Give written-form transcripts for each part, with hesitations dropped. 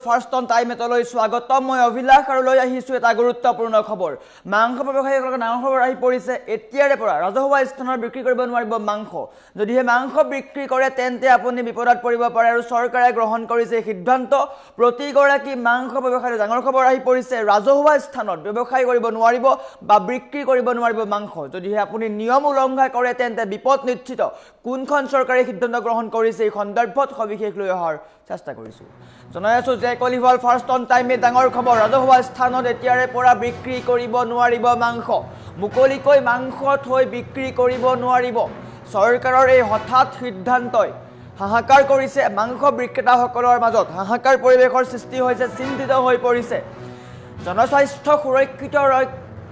First on time এটালৈ স্বাগতম মই অভিলাষ আৰু লৈ আহিছোঁ এটা গুৰুত্বপূৰ্ণ খবৰ মাংস ব্যৱসায়ীসকলৰ ডাঙৰ খবৰ আহি পৰিছে এতিয়াৰে পৰা ৰাজহুৱা স্থানত বিক্ৰী কৰিব নোৱাৰিব মাংস যদিহে মাংস বিক্ৰী কৰে তেন্তে আপুনি বিপদত পৰিব পাৰে আৰু চৰকাৰে গ্ৰহণ কৰিছে সিদ্ধান্ত প্ৰতিগৰাকী মাংস ব্যৱসায়ী ডাঙৰ খবৰ আহি পৰিছে ৰাজহুৱা স্থানত ব্যৱসায় কৰিব নোৱাৰিব বা বিক্ৰী কৰিব নোৱাৰিব মাংস যদিহে আপুনি নিয়ম উলংঘা কৰে তেন্তে বিপদ নিশ্চিত কোনখন চৰকাৰে সিদ্ধান্ত গ্ৰহণ কৰিছে এই সন্দৰ্ভত সবিশেষ লৈ অহাৰ চেষ্টা কৰিছোঁ জনাই আছোঁ যে কলিহল ফাৰ্ষ্ট অন টাইমে ডাঙৰ খবৰ ৰাজহুৱা স্থানত এতিয়াৰে পৰা বিক্ৰী কৰিব নোৱাৰিব মাংস মুকলিকৈ মাংস থৈ বিক্ৰী কৰিব নোৱাৰিব চৰকাৰৰ এই হঠাৎ সিদ্ধান্তই হাহাকাৰ কৰিছে মাংস বিক্ৰেতাসকলৰ মাজত হাহাকাৰ পৰিৱেশৰ সৃষ্টি হৈছে চিন্তিত হৈ পৰিছে জনস্বাস্থ্য সুৰক্ষিত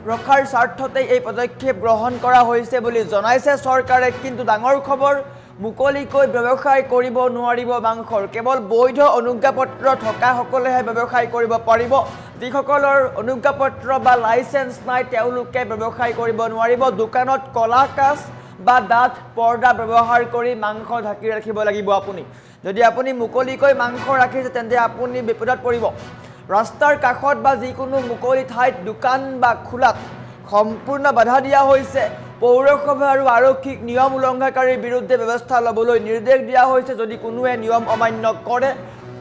ৰখাৰ স্বাৰ্থতে এই পদক্ষেপ গ্ৰহণ কৰা হৈছে বুলি জনাইছে চৰকাৰে কিন্তু ডাঙৰ খবৰ মুকলিকৈ ব্যৱসায় কৰিব নোৱাৰিব মাংসৰ কেৱল বৈধ অনুজ্ঞাপত্ৰ থকা সকলেহে ব্যৱসায় কৰিব পাৰিব যিসকলৰ অনুজ্ঞাপত্ৰ বা লাইসেন্স নাই তেওঁলোকে ব্যৱসায় কৰিব নোৱাৰিব দোকানত কলা কাচ বা ডাঠ পৰ্দা ব্যৱহাৰ কৰি মাংস ঢাকি ৰাখিব লাগিব আপুনি যদি আপুনি মুকলিকৈ মাংস ৰাখিছে তেন্তে আপুনি বিপদত পৰিব ৰাস্তাৰ কাষত বা যিকোনো মুকলি ঠাইত দোকান বা খোলাত সম্পূৰ্ণ বাধা দিয়া হৈছে পৌৰসভা আৰু আৰক্ষীক নিয়ম উলংঘাকাৰীৰ বিৰুদ্ধে ব্যৱস্থা ল'বলৈ নিৰ্দেশ দিয়া হৈছে যদি কোনোৱে নিয়ম অমান্য কৰে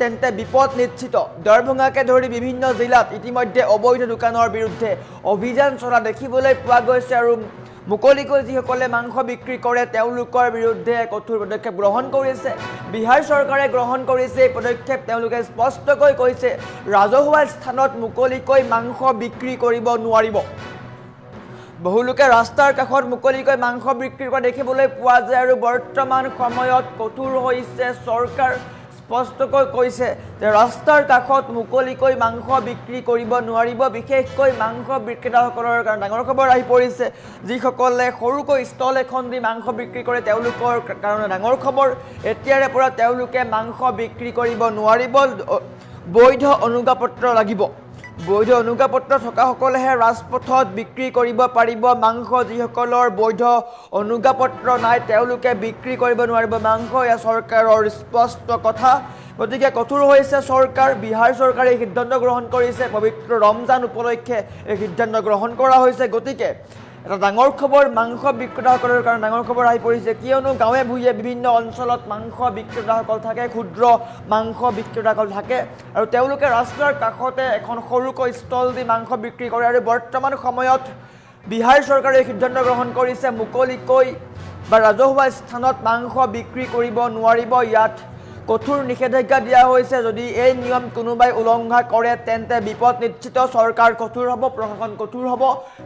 তেন্তে বিপদ নিশ্চিত দৰভঙাকে ধৰি বিভিন্ন জিলাত ইতিমধ্যে অবৈধ দোকানৰ বিৰুদ্ধে অভিযান চলা দেখিবলৈ পোৱা গৈছে আৰু মুকলিকৈ যিসকলে মাংস বিক্ৰী কৰে তেওঁলোকৰ বিৰুদ্ধে কঠোৰ পদক্ষেপ গ্ৰহণ কৰিছে বিহাৰ চৰকাৰে গ্ৰহণ কৰিছে এই পদক্ষেপ তেওঁলোকে স্পষ্টকৈ কৈছে ৰাজহুৱা স্থানত মুকলিকৈ মাংস বিক্ৰী কৰিব নোৱাৰিব বহুলোকে ৰাস্তাৰ কাষত মুকলিকৈ মাংস বিক্ৰী কৰা দেখিবলৈ পোৱা যায় আৰু বৰ্তমান সময়ত কঠোৰ হৈছে চৰকাৰ স্পষ্টকৈ কৈছে যে ৰাস্তাৰ কাষত মুকলিকৈ মাংস বিক্ৰী কৰিব নোৱাৰিব বিশেষকৈ মাংস বিক্ৰেতাসকলৰ কাৰণে ডাঙৰ খবৰ আহি পৰিছে যিসকলে সৰুকৈ ষ্টল এখন দি মাংস বিক্ৰী কৰে তেওঁলোকৰ কাৰণে ডাঙৰ খবৰ এতিয়াৰে পৰা তেওঁলোকে মাংস বিক্ৰী কৰিব নোৱাৰিব বৈধ অনুজ্ঞাপত্ৰ লাগিব বৈধ অনুজ্ঞাপত্ৰ থকা সকলেহে ৰাজপথত বিক্ৰী কৰিব পাৰিব মাংস যিসকলৰ বৈধ অনুজ্ঞাপত্ৰ নাই তেওঁলোকে বিক্ৰী কৰিব নোৱাৰিব মাংস এয়া চৰকাৰৰ স্পষ্ট কথা গতিকে কঠোৰ হৈছে চৰকাৰ বিহাৰ চৰকাৰে এই সিদ্ধান্ত গ্ৰহণ কৰিছে পবিত্ৰ ৰমজান উপলক্ষে এই সিদ্ধান্ত গ্ৰহণ কৰা হৈছে গতিকে এটা ডাঙৰ খবৰ মাংস বিক্ৰেতাসকলৰ কাৰণে ডাঙৰ খবৰ আহি পৰিছে কিয়নো গাঁৱে ভূঞে বিভিন্ন অঞ্চলত মাংস বিক্ৰেতাসকল থাকে ক্ষুদ্ৰ মাংস বিক্ৰেতাসকল থাকে আৰু তেওঁলোকে ৰাস্তাৰ কাষতে এখন সৰুকৈ ষ্টল দি মাংস বিক্ৰী কৰে আৰু বৰ্তমান সময়ত বিহাৰ চৰকাৰে সিদ্ধান্ত গ্ৰহণ কৰিছে মুকলিকৈ বা ৰাজহুৱা স্থানত মাংস বিক্ৰী কৰিব নোৱাৰিব ইয়াত কঠোৰ নিষেধাজ্ঞা দিয়া হৈছে যদি এই নিয়ম কোনোবাই উলংঘা কৰে তেন্তে বিপদ নিশ্চিত চৰকাৰ কঠোৰ হ'ব প্ৰশাসন কঠোৰ হ'ব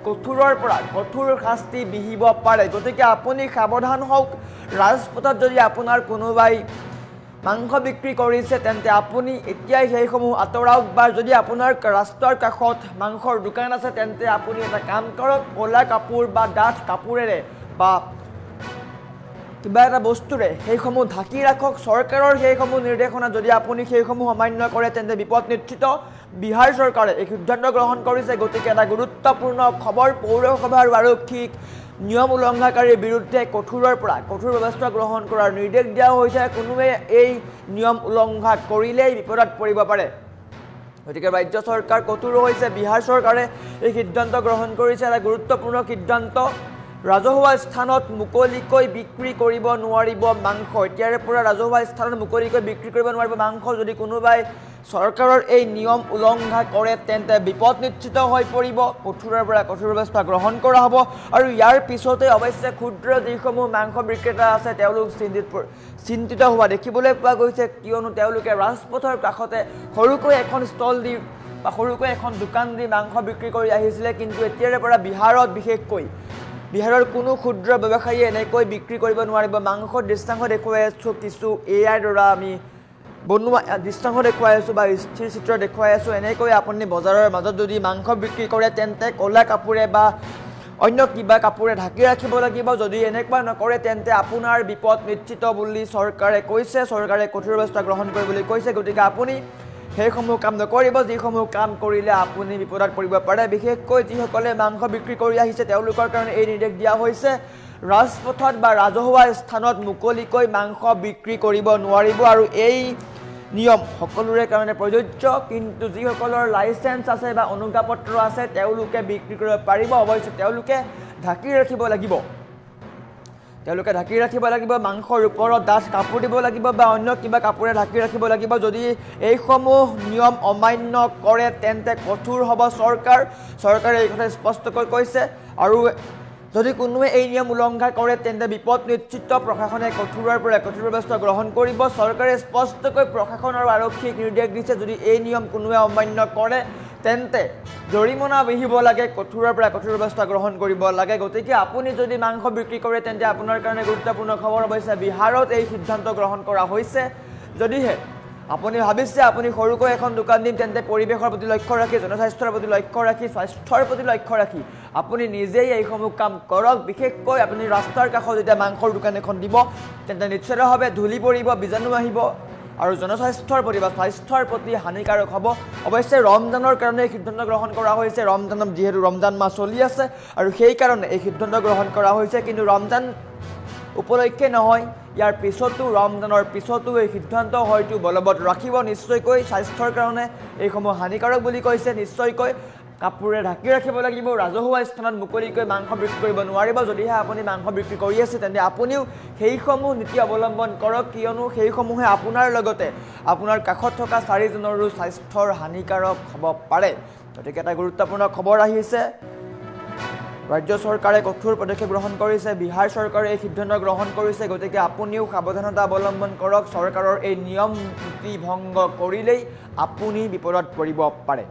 কঠোৰৰ পৰা কঠোৰ শাস্তি বিহিব পাৰে গতিকে আপুনি সাৱধান হওক ৰাজপথত যদি আপোনাৰ কোনোবাই মাংস বিক্ৰী কৰিছে তেন্তে আপুনি এতিয়াই সেইসমূহ আঁতৰাওক বা যদি আপোনাৰ ৰাস্তাৰ কাষত মাংসৰ দোকান আছে তেন্তে আপুনি এটা কাম কৰক ক'লা কাপোৰ বা ডাঠ কাপোৰেৰে বা কিবা এটা বস্তুৰে সেইসমূহ ঢাকি ৰাখক চৰকাৰৰ সেইসমূহ নিৰ্দেশনা যদি আপুনি সেইসমূহ অমান্য কৰে তেন্তে বিপদ নিশ্চিত বিহাৰ চৰকাৰে এই সিদ্ধান্ত গ্ৰহণ কৰিছে গতিকে এটা গুৰুত্বপূৰ্ণ খবৰ পৌৰসভা আৰু আৰক্ষীক নিয়ম উলংঘাকাৰীৰ বিৰুদ্ধে কঠোৰৰ পৰা কঠোৰ ব্যৱস্থা গ্ৰহণ কৰাৰ নিৰ্দেশ দিয়া হৈছে কোনোৱে এই নিয়ম উলংঘা কৰিলেই বিপদত পৰিব পাৰে গতিকে ৰাজ্য চৰকাৰ কঠোৰ হৈছে বিহাৰ চৰকাৰে এই সিদ্ধান্ত গ্ৰহণ কৰিছে এটা গুৰুত্বপূৰ্ণ সিদ্ধান্ত ৰাজহুৱা স্থানত মুকলিকৈ বিক্ৰী কৰিব নোৱাৰিব মাংস এতিয়াৰে পৰা ৰাজহুৱা স্থানত মুকলিকৈ বিক্ৰী কৰিব নোৱাৰিব মাংস যদি কোনোবাই চৰকাৰৰ এই নিয়ম উলংঘা কৰে তেন্তে বিপদ নিশ্চিত হৈ পৰিব কঠোৰৰ পৰা কঠোৰ ব্যৱস্থা গ্ৰহণ কৰা হ'ব আৰু ইয়াৰ পিছতে অৱশ্যে ক্ষুদ্ৰ যিসমূহ মাংস বিক্ৰেতা আছে তেওঁলোক চিন্তিত হোৱা দেখিবলৈ পোৱা গৈছে কিয়নো তেওঁলোকে ৰাজপথৰ কাষতে সৰুকৈ এখন ষ্টল দি বা সৰুকৈ এখন দোকান দি মাংস বিক্ৰী কৰি আহিছিলে কিন্তু এতিয়াৰে পৰা বিহাৰত বিশেষকৈ বিহাৰৰ কোনো ক্ষুদ্ৰ ব্যৱসায়ীয়ে এনেকৈ বিক্ৰী কৰিব নোৱাৰিব মাংস দৃশ্যাংশ দেখুৱাই আছোঁ কিছু এআইৰ দ্বাৰা আমি বনোৱা দৃশ্যাংশ দেখুৱাই আছোঁ বা স্থিৰ চিত্ৰ দেখুৱাই আছোঁ এনেকৈ আপুনি বজাৰৰ মাজত যদি মাংস বিক্ৰী কৰে তেন্তে ক'লা কাপোৰে বা অন্য কিবা কাপোৰে ঢাকি ৰাখিব লাগিব যদি এনেকুৱা নকৰে তেন্তে আপোনাৰ বিপদ নিশ্চিত বুলি চৰকাৰে কৈছে চৰকাৰে কঠোৰ ব্যৱস্থা গ্ৰহণ কৰিবলৈ কৈছে গতিকে আপুনি সেইসমূহ কাম নকৰিব যিসমূহ কাম কৰিলে আপুনি বিপদত পৰিব পাৰে বিশেষকৈ যিসকলে মাংস বিক্ৰী কৰি আহিছে তেওঁলোকৰ কাৰণে এই নিৰ্দেশ দিয়া হৈছে ৰাজপথত বা ৰাজহুৱা স্থানত মুকলিকৈ মাংস বিক্ৰী কৰিব নোৱাৰিব আৰু এই নিয়ম সকলোৰে কাৰণে প্ৰযোজ্য, কিন্তু যিসকলৰ লাইচেন্স আছে বা অনুজ্ঞাপত্ৰ আছে তেওঁলোকে বিক্ৰী কৰিব পাৰিব। অৱশ্যে তেওঁলোকে ঢাকি ৰাখিব লাগিব। মাংসৰ ওপৰত ডাঠ কাপোৰ দিব লাগিব বা অন্য কিবা কাপোৰে ঢাকি ৰাখিব লাগিব। যদি এইসমূহ নিয়ম অমান্য কৰে তেন্তে কঠোৰ হ'ব চৰকাৰে এই কথা স্পষ্টকৈ কৈছে। আৰু যদি কোনোৱে এই নিয়ম উলংঘা কৰে তেন্তে বিপদ নিশ্চিত, প্ৰশাসনে কঠোৰৰ পৰা কঠোৰ ব্যৱস্থা গ্ৰহণ কৰিব। চৰকাৰে স্পষ্টকৈ প্ৰশাসন আৰু আৰক্ষীক নিৰ্দেশ দিছে, যদি এই নিয়ম কোনোৱে অমান্য কৰে তেন্তে জৰিমনা বিহিব লাগে, কঠোৰৰ পৰা কঠোৰ ব্যৱস্থা গ্ৰহণ কৰিব লাগে। গতিকে আপুনি যদি মাংস বিক্ৰী কৰে তেন্তে আপোনাৰ কাৰণে গুৰুত্বপূৰ্ণ খবৰ। অৱশ্যে বিহাৰত এই সিদ্ধান্ত গ্ৰহণ কৰা হৈছে। যদিহে আপুনি ভাবিছে আপুনি সৰুকৈ এখন দোকান দিম, তেন্তে পৰিৱেশৰ প্ৰতি লক্ষ্য ৰাখি, জনস্বাস্থ্যৰ প্ৰতি লক্ষ্য ৰাখি, স্বাস্থ্যৰ প্ৰতি লক্ষ্য ৰাখি আপুনি নিজেই এইসমূহ কাম কৰক। বিশেষকৈ আপুনি ৰাস্তাৰ কাষত যেতিয়া মাংসৰ দোকান এখন দিব তেন্তে নিশ্চিতভাৱে ধূলি পৰিব, বীজাণু আহিব আৰু জনস্বাস্থ্যৰ প্ৰতি বা স্বাস্থ্যৰ প্ৰতি হানিকাৰক হ'ব। অৱশ্যে ৰমজানৰ কাৰণে এই সিদ্ধান্ত গ্ৰহণ কৰা হৈছে। যিহেতু ৰমজান মাহ চলি আছে আৰু সেইকাৰণে এই সিদ্ধান্ত গ্ৰহণ কৰা হৈছে। কিন্তু ৰমজান উপলক্ষে নহয়, ইয়াৰ পিছতো, ৰমজানৰ পিছতো এই সিদ্ধান্ত হয়তো বলবৎ ৰাখিব নিশ্চয়কৈ। স্বাস্থ্যৰ কাৰণে এইসমূহ হানিকাৰক বুলি কৈছে। নিশ্চয়কৈ কাপোৰে ঢাকি ৰাখিব লাগিব। ৰাজহুৱা স্থানত মুকলিকৈ মাংস বিক্ৰী কৰিব নোৱাৰিব। যদিহে আপুনি মাংস বিক্ৰী কৰি আছে তেন্তে আপুনিও সেইসমূহ নীতি অৱলম্বন কৰক, কিয়নো সেইসমূহে আপোনাৰ লগতে আপোনাৰ কাষত থকা 4জনৰো স্বাস্থ্যৰ হানিকাৰক হ'ব পাৰে। গতিকে এটা গুৰুত্বপূৰ্ণ খবৰ আহিছে। ৰাজ্য চৰকাৰে কঠোৰ পদক্ষেপ গ্ৰহণ কৰিছে, বিহাৰ চৰকাৰে এই সিদ্ধান্ত গ্ৰহণ কৰিছে। গতিকে আপুনিও সাৱধানতা অৱলম্বন কৰক। চৰকাৰৰ এই নিয়ম নীতি ভংগ কৰিলেই আপুনি বিপদত পৰিব পাৰে।